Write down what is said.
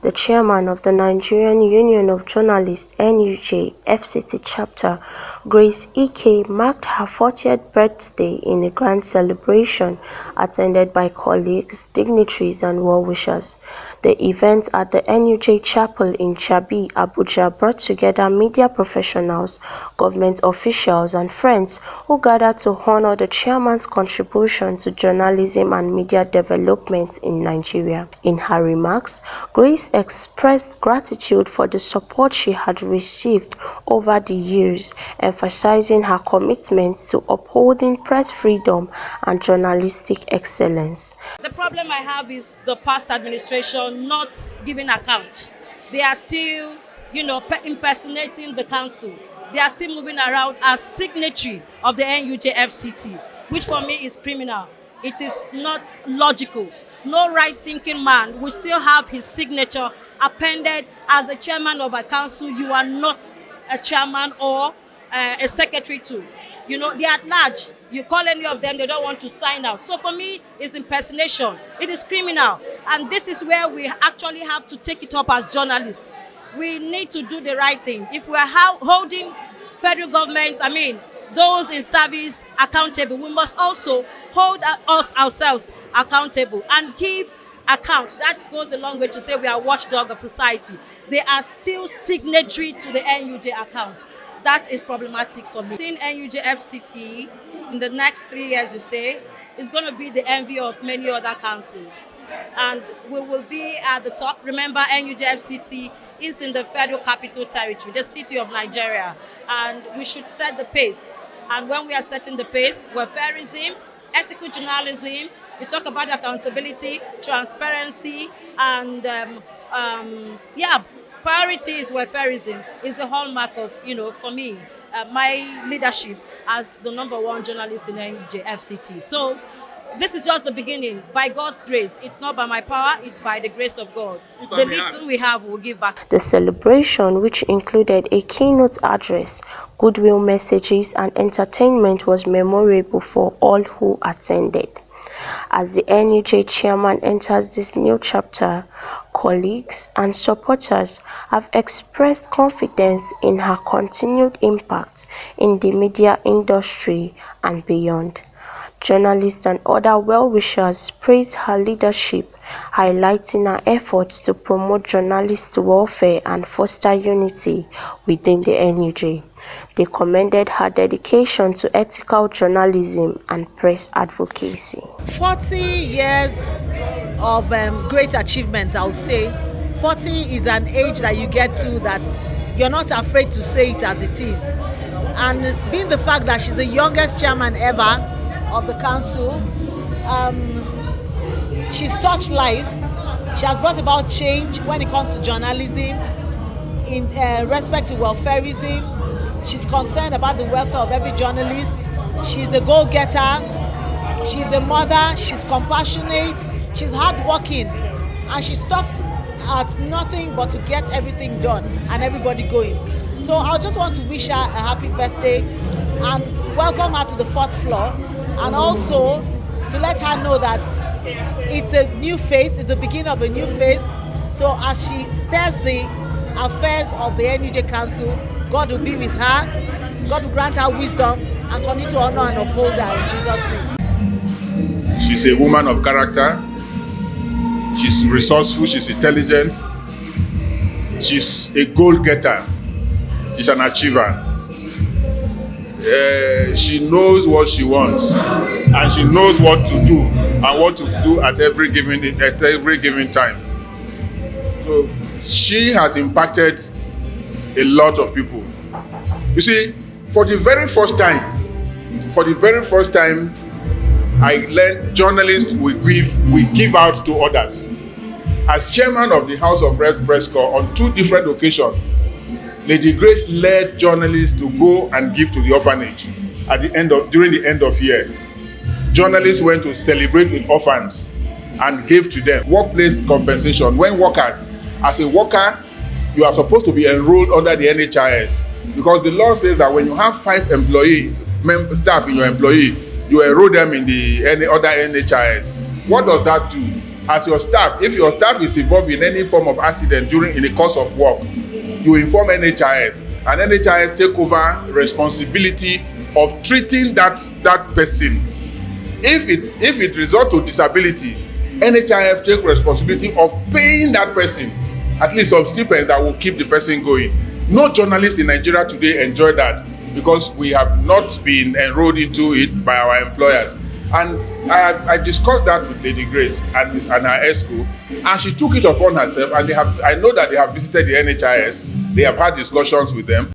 the chairman of the Nigerian Union of Journalists (NUJ) FCT chapter, Grace Ike, marked her 40th birthday in a grand celebration attended by colleagues, dignitaries and well-wishers. The event at the NUJ chapel in Chabi, Abuja brought together media professionals, government officials and friends who gathered to honor the chairman's contribution to journalism and media development in Nigeria. In her remarks, Grace expressed gratitude for the support she had received over the years, emphasizing her commitment to upholding press freedom and journalistic excellence. The problem I have is the past administration not giving account. They are still, impersonating the council. They are still moving around as signatory of the NUJ FCT, which for me is criminal. It is not logical. No right-thinking man will still have his signature appended as the chairman of a council. You are not a chairman or a secretary to. They are at large. You call any of them, they don't want to sign out. So for me, it's impersonation. It is criminal. And this is where we actually have to take it up as journalists. We need to do the right thing. If we are holding federal government, those in service accountable, we must also hold us ourselves accountable and give account. That goes a long way to say we are watchdog of society. They are still signatory to the NUJ account. That is problematic for me. Seeing NUJ FCT in the next 3 years, you say, is going to be the envy of many other councils. And we will be at the top. Remember, NUJ FCT is in the Federal Capital Territory, the city of Nigeria. And we should set the pace. And when we are setting the pace, welfareism, ethical journalism, we talk about accountability, transparency, and priority is welfareism, is the hallmark of, for me, my leadership as the #1 journalist in NUJ FCT. So this is just the beginning. By God's grace, it's not by my power, it's by the grace of God. The little we have, we'll give back. The celebration, which included a keynote address, goodwill messages and entertainment, was memorable for all who attended. As the NUJ chairman enters this new chapter, colleagues and supporters have expressed confidence in her continued impact in the media industry and beyond. Journalists and other well-wishers praised her leadership, highlighting her efforts to promote journalists' welfare and foster unity within the NUJ. They commended her dedication to ethical journalism and press advocacy. 40 years of great achievements, I would say. 40 is an age that you get to that you're not afraid to say it as it is. And being the fact that she's the youngest chairman ever of the council, she's touched life. She has brought about change when it comes to journalism, in respect to welfareism. She's concerned about the welfare of every journalist. She's a go-getter. She's a mother. She's compassionate. She's hardworking. And she stops at nothing but to get everything done and everybody going. So I just want to wish her a happy birthday and welcome her to the 4th floor, and also to let her know that it's a new phase, it's the beginning of a new phase. So as she steers the affairs of the NUJ Council, God will be with her, God will grant her wisdom and continue to honor and uphold her in Jesus' name. She's a woman of character, she's resourceful, she's intelligent, she's a goal-getter, she's an achiever. She knows what she wants and she knows what to do and what to do at every given time. So she has impacted a lot of people. You see, for the very first time, I learned journalists will give out to others. As chairman of the House of Reps Press Corps on 2 different occasions, Lady Grace led journalists to go and give to the orphanage during the end of year. Journalists went to celebrate with orphans and gave to them. Workplace compensation, when workers, as a worker, you are supposed to be enrolled under the NHIS, because the law says that when you have 5 staff in your employee, you enroll them in any other NHIS. What does that do? as your staff, if your staff is involved in any form of accident in the course of work, you inform NHIS, and NHIS take over responsibility of treating that person. If it result to disability, NHIS take responsibility of paying that person at least some stipends that will keep the person going. No journalist in Nigeria today enjoy that because we have not been enrolled into it by our employers. And I discussed that with Lady Grace and her ESCO, and she took it upon herself, and I know that they have visited the NHIS, they have had discussions with them,